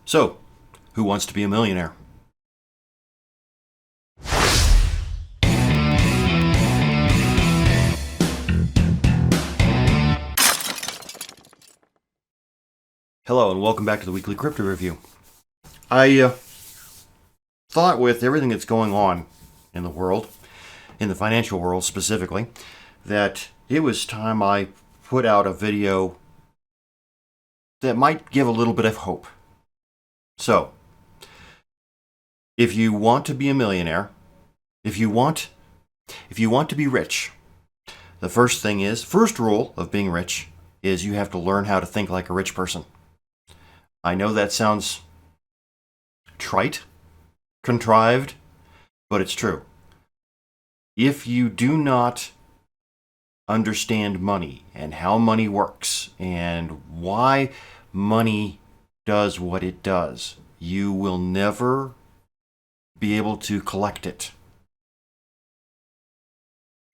So, who wants to be a millionaire? Hello and welcome back to the Weekly Crypto Review. I thought with everything that's going on in the world, in the financial world specifically, that it was time I put out a video that might give a little bit of hope. So, if you want to be a millionaire, if you want to be rich, the first rule of being rich is you have to learn how to think like a rich person. I know that sounds trite, contrived, but it's true. If you do not understand money and how money works and why money does what it does, you will never be able to collect it.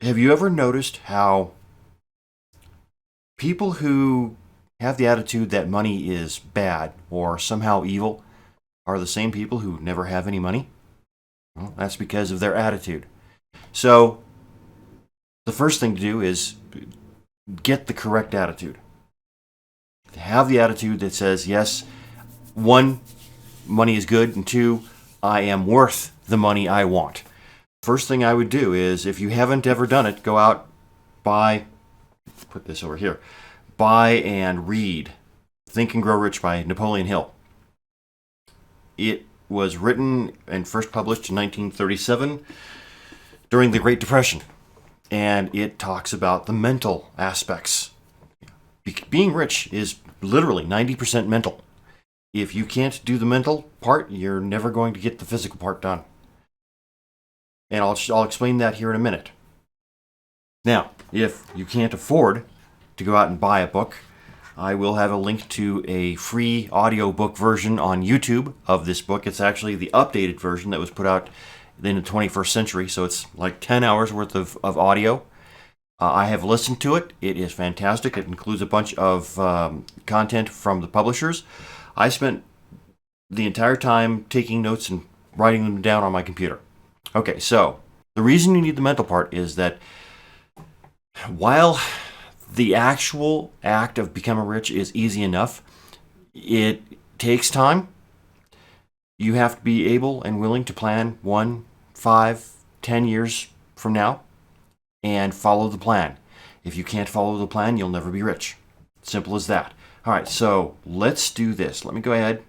Have you ever noticed how people who have the attitude that money is bad or somehow evil are the same people who never have any money? Well, that's because of their attitude. So, the first thing to do is get the correct attitude. Have the attitude that says, yes, one, money is good, and two, I am worth the money I want. First thing I would do is, if you haven't ever done it, go out, buy and read Think and Grow Rich by Napoleon Hill. It was written and first published in 1937 during the Great Depression, and it talks about the mental aspects. Being rich is literally 90% mental. If you can't do the mental part, you're never going to get the physical part done. And I'll explain that here in a minute. Now, if you can't afford to go out and buy a book, I will have a link to a free audiobook version on YouTube of this book. It's actually the updated version that was put out in the 21st century, so it's like 10 hours worth of audio. I have listened to it. It is fantastic. It includes a bunch of content from the publishers. I spent the entire time taking notes and writing them down on my computer. Okay, so the reason you need the mental part is that while the actual act of becoming rich is easy enough, it takes time. You have to be able and willing to plan 1, 5, 10 years from now and follow the plan. If you can't follow the plan, you'll never be rich. Simple as that. All right, so let's do this. Let me go ahead.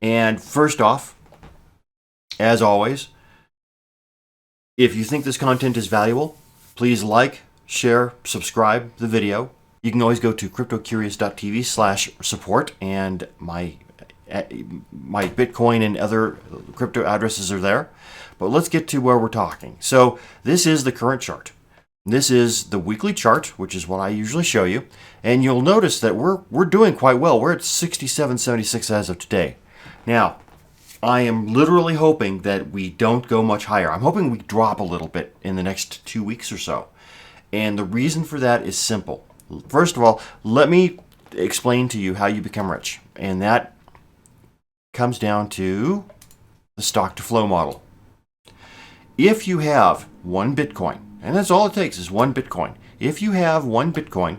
And first off, as always, if you think this content is valuable, please like, share, subscribe the video. You can always go to cryptocureencies.tv/support, and my Bitcoin and other crypto addresses are there. But let's get to where we're talking. So this is the current chart. This is the weekly chart, which is what I usually show you. And you'll notice that we're doing quite well. We're at 67.76 as of today. Now, I am literally hoping that we don't go much higher. I'm hoping we drop a little bit in the next 2 weeks or so. And the reason for that is simple. First of all, let me explain to you how you become rich. And that comes down to the stock to flow model. If you have one Bitcoin, and that's all it takes is one Bitcoin. If you have one Bitcoin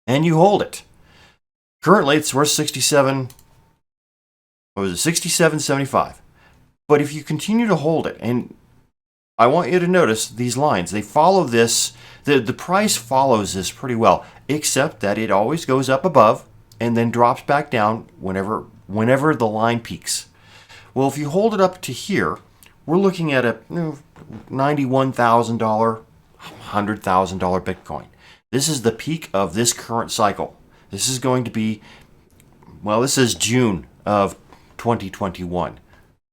and you hold it, currently it's worth 67.75. But if you continue to hold it, and I want you to notice these lines, they follow this, the price follows this pretty well, except that it always goes up above and then drops back down whenever the line peaks. Well, if you hold it up to here, we're looking at a $91,000, $100,000 Bitcoin. This is the peak of this current cycle. This is going to be, this is June of 2021.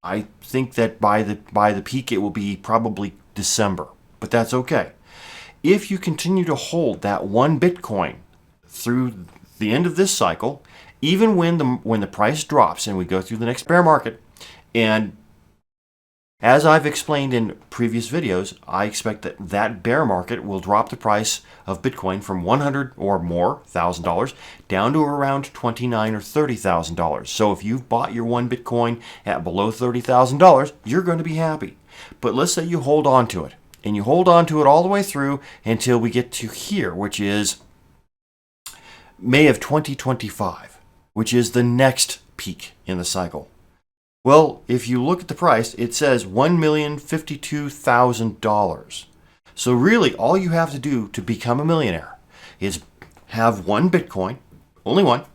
I think that by the peak it will be probably December, but that's okay. If you continue to hold that one Bitcoin through the end of this cycle, even when the price drops and we go through the next bear market, and As I've explained in previous videos, I expect that that bear market will drop the price of Bitcoin from $100 or more thousand dollars down to around $29,000 or $30,000. So if you've bought your one Bitcoin at below $30,000, you're going to be happy. But let's say you hold on to it, and you hold on to it all the way through until we get to here, which is May of 2025, which is the next peak in the cycle. Well, if you look at the price, it says $1,052,000. So really, all you have to do to become a millionaire is have one Bitcoin, only one,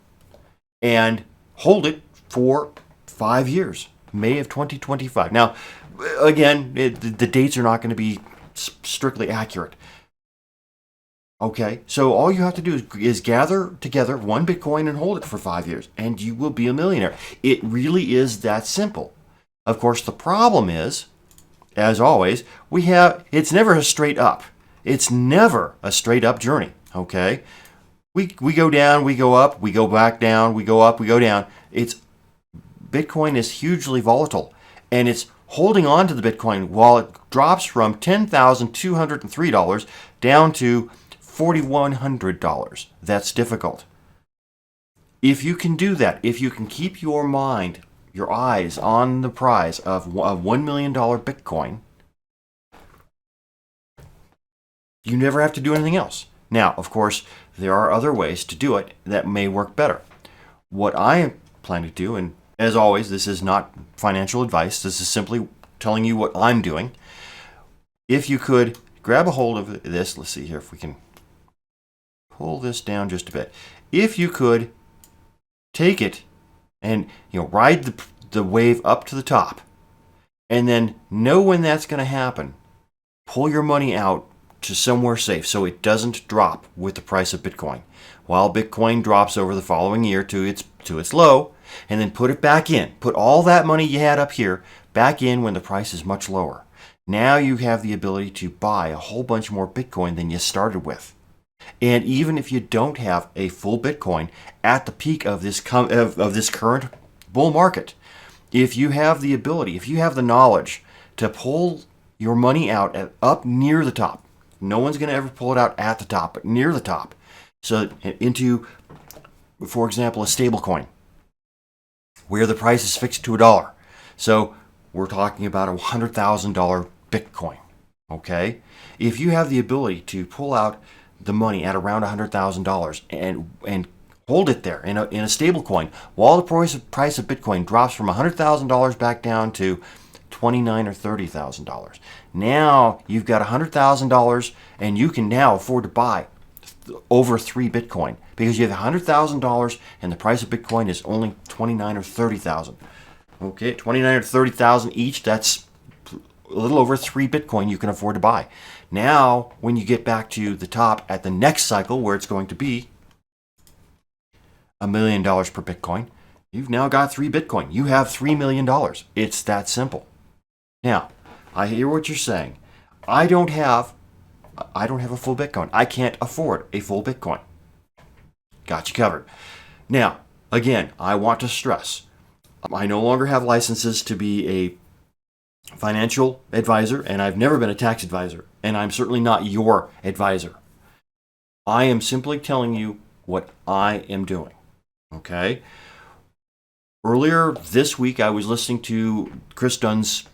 and hold it for 5 years, May of 2025. Now, again, the dates are not going to be strictly accurate. Okay, so all you have to do is gather together one Bitcoin and hold it for 5 years, and you will be a millionaire. It really is that simple. Of course, the problem is, as always, it's never a straight up. It's never a straight up journey, okay? We go down, we go up, we go back down, we go up, we go down. Bitcoin is hugely volatile, and it's holding on to the Bitcoin while it drops from $10,203 down to $4,100. That's difficult. If you can do that, if you can keep your eyes on the prize of a $1 million Bitcoin, you never have to do anything else. Now, of course, there are other ways to do it that may work better. What I plan to do, and as always, this is not financial advice, this is simply telling you what I'm doing. If you could grab a hold of this, let's see here if we can pull this down just a bit. If you could take it and ride the wave up to the top, and then know when that's going to happen, pull your money out to somewhere safe so it doesn't drop with the price of Bitcoin. While Bitcoin drops over the following year to its low, and then put it back in. Put all that money you had up here back in when the price is much lower. Now you have the ability to buy a whole bunch more Bitcoin than you started with. And even if you don't have a full Bitcoin at the peak of this current bull market, if you have the ability, if you have the knowledge to pull your money out up near the top, no one's going to ever pull it out at the top, but near the top. So into, for example, a stable coin where the price is fixed to $1. So we're talking about a $100,000 Bitcoin. Okay? If you have the ability to pull out the money at around $100,000 and hold it there in a stable coin while the price of Bitcoin drops from $100,000 back down to $29,000 or $30,000. Now you've got $100,000 and you can now afford to buy over 3 Bitcoin because you have $100,000 and the price of Bitcoin is only $29,000 or $30,000. Okay, $29,000 or $30,000 each, that's a little over 3 Bitcoin you can afford to buy. Now, when you get back to the top at the next cycle where it's going to be $1 million per Bitcoin, you've now got 3 Bitcoin. You have $3 million. It's that simple. Now, I hear what you're saying. I don't have a full Bitcoin. I can't afford a full Bitcoin. Got you covered. Now, again, I want to stress, I no longer have licenses to be a financial advisor, and I've never been a tax advisor, and I'm certainly not your advisor. I am simply telling you what I am doing. Okay? Earlier this week, I was listening to Chris Dunn's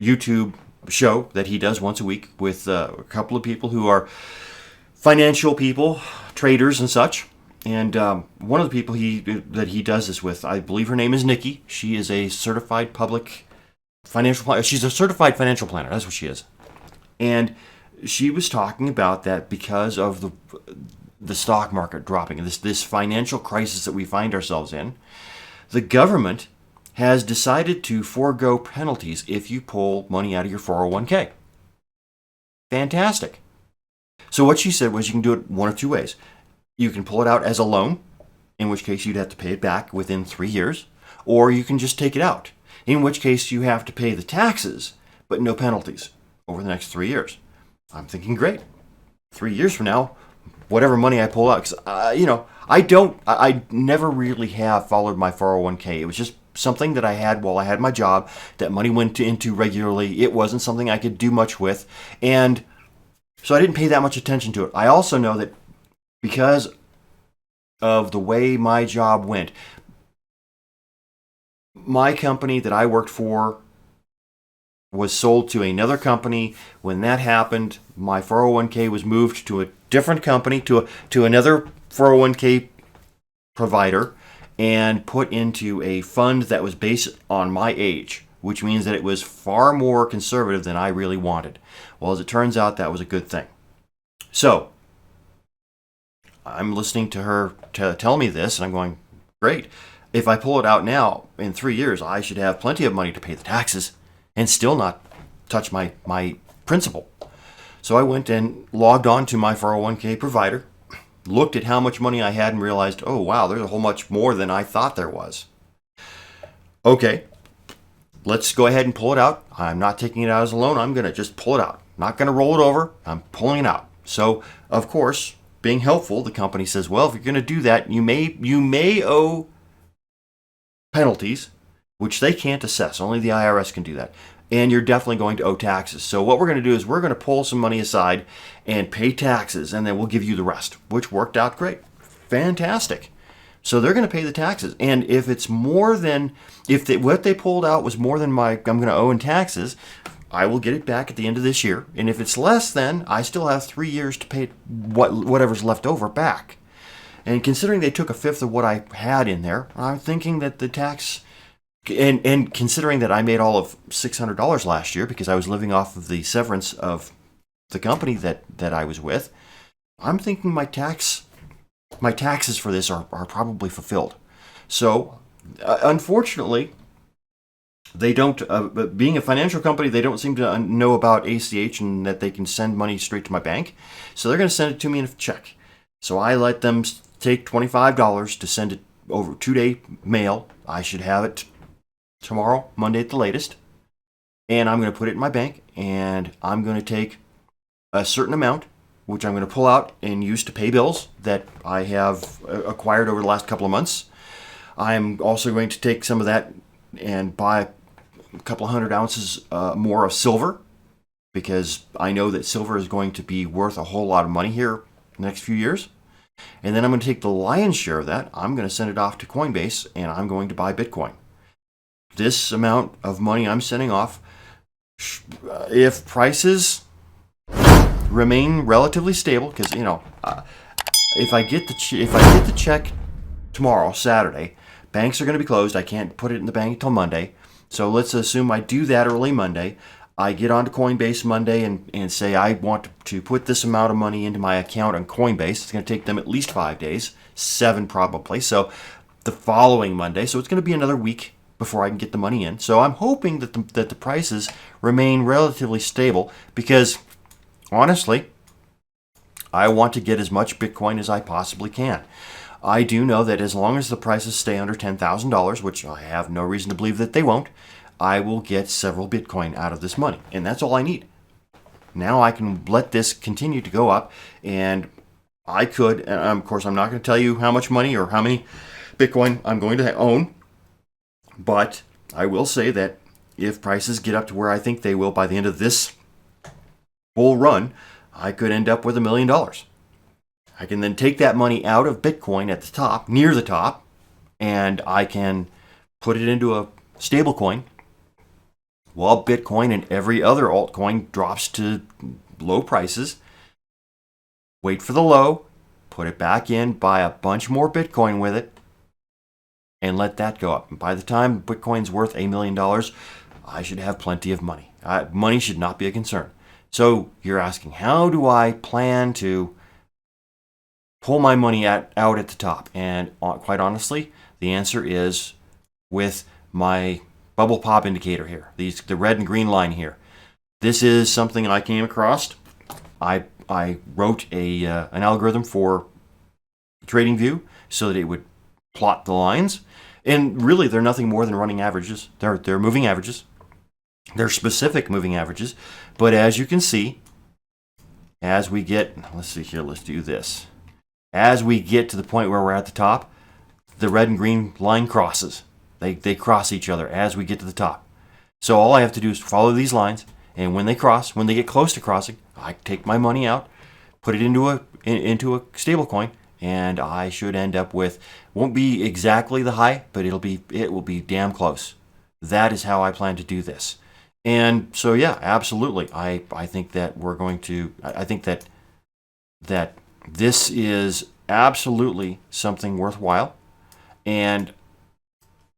YouTube show that he does once a week with a couple of people who are financial people, traders and such. And one of the people that he does this with, I believe her name is Nikki. She is a certified she's a certified financial planner. That's what she is. And she was talking about that because of the stock market dropping, this financial crisis that we find ourselves in, the government has decided to forego penalties if you pull money out of your 401k. Fantastic. So what she said was you can do it one of two ways. You can pull it out as a loan, in which case you'd have to pay it back within 3 years, or you can just take it out, in which case you have to pay the taxes, but no penalties over the next 3 years. I'm thinking, great. 3 years from now, whatever money I pull out, because I never really have followed my 401k. It was just something that I had while I had my job, that money went into regularly. It wasn't something I could do much with. And so I didn't pay that much attention to it. I also know that because of the way my job went, my company that I worked for was sold to another company. When that happened, my 401k was moved to a different company, to another 401k provider, and put into a fund that was based on my age, which means that it was far more conservative than I really wanted. Well, as it turns out, that was a good thing. So I'm listening to her tell me this, and I'm going, great. If I pull it out now, in 3 years, I should have plenty of money to pay the taxes and still not touch my principal. So I went and logged on to my 401k provider, looked at how much money I had, and realized, oh wow, there's a whole much more than I thought there was. Okay, let's go ahead and pull it out. I'm not taking it out as a loan. I'm going to just pull it out. Not going to roll it over. I'm pulling it out. So, of course, being helpful, the company says, well, if you're going to do that, you may owe penalties, which they can't assess. Only the IRS can do that. And you're definitely going to owe taxes. So what we're going to do is we're going to pull some money aside and pay taxes, and then we'll give you the rest, which worked out great. Fantastic. So they're going to pay the taxes. And if it's more than, what they pulled out was more than I'm going to owe in taxes, I will get it back at the end of this year. And if it's less than, I still have 3 years to pay whatever's left over back. And considering they took a fifth of what I had in there, I'm thinking that the tax, and considering that I made all of $600 last year because I was living off of the severance of the company that I was with, I'm thinking my taxes for this are probably fulfilled. So, unfortunately, they don't, being a financial company, they don't seem to know about ACH and that they can send money straight to my bank. So they're going to send it to me in a check. So I let them take $25 to send it over 2-day mail. I should have it tomorrow, Monday at the latest. And I'm going to put it in my bank, and I'm going to take a certain amount, which I'm going to pull out and use to pay bills that I have acquired over the last couple of months. I'm also going to take some of that and buy a couple 100 ounces more of silver, because I know that silver is going to be worth a whole lot of money here the next few years. And then I'm going to take the lion's share of that. I'm going to send it off to Coinbase, and I'm going to buy Bitcoin. This amount of money I'm sending off, if prices remain relatively stable, because if I get the check tomorrow, Saturday, banks are going to be closed. I can't put it in the bank until Monday. So let's assume I do that early Monday. I get onto Coinbase Monday and say I want to put this amount of money into my account on Coinbase. It's going to take them at least 5 days, 7 probably. So the following Monday, so it's going to be another week before I can get the money in. So I'm hoping that the prices remain relatively stable, because honestly, I want to get as much Bitcoin as I possibly can. I do know that as long as the prices stay under $10,000, which I have no reason to believe that they won't, I will get several Bitcoin out of this money. And that's all I need. Now I can let this continue to go up, and I could, and of course I'm not going to tell you how much money or how many Bitcoin I'm going to own, but I will say that if prices get up to where I think they will by the end of this bull run, I could end up with $1 million. I can then take that money out of Bitcoin at the top, near the top, and I can put it into a stable coin while Bitcoin and every other altcoin drops to low prices. Wait for the low, put it back in, buy a bunch more Bitcoin with it, and let that go up. And by the time Bitcoin's worth $1 million, I should have plenty of money. Money should not be a concern. So you're asking, how do I plan to pull my money out at the top? And quite honestly, the answer is with my bubble pop indicator here, the red and green line here. This is something I came across. I wrote an algorithm for TradingView so that it would plot the lines. And really, they're nothing more than running averages. They're moving averages. They're specific moving averages. But as you can see, as we get, let's see here, let's do this. As we get to the point where we're at the top, the red and green line crosses. They cross each other as we get to the top. So all I have to do is follow these lines, and when they get close to crossing, I take my money out, put it into a stable coin, and I should end up with, won't be exactly the high, but it will be damn close. That is how I plan to do this. And so yeah, absolutely. I think that I think that this is absolutely something worthwhile. And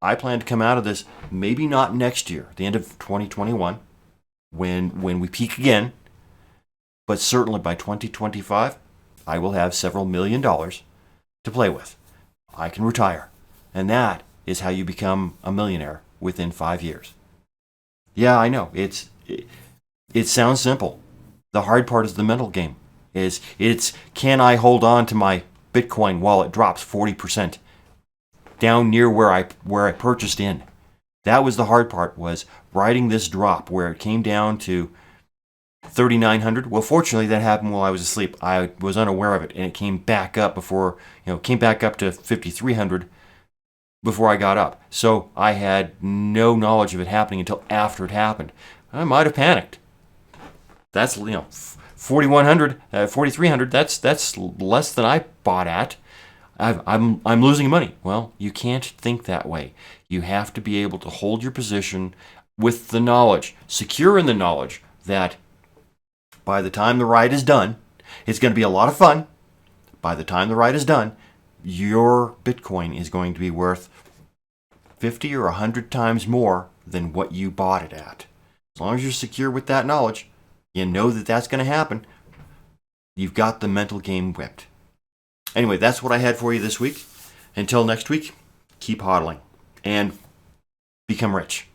I plan to come out of this, maybe not next year, the end of 2021, when we peak again, but certainly by 2025, I will have several $1 million to play with. I can retire. And that is how you become a millionaire within 5 years. Yeah, I know. It sounds simple. The hard part is the mental game. It's can I hold on to my Bitcoin while it drops 40% down near where I purchased in. That was the hard part, was riding this drop where it came down to 3,900. Well, fortunately, that happened while I was asleep. I was unaware of it, and it came back up to 5,300 before I got up. So I had no knowledge of it happening until after it happened. I might have panicked. That's 4,100, 4,300. That's less than I bought at. I'm losing money. Well, you can't think that way. You have to be able to hold your position with the knowledge, secure in the knowledge that by the time the ride is done, it's going to be a lot of fun. By the time the ride is done, your Bitcoin is going to be worth 50 or 100 times more than what you bought it at. As long as you're secure with that knowledge, you know that that's going to happen, you've got the mental game whipped. Anyway, that's what I had for you this week. Until next week, keep hodling and become rich.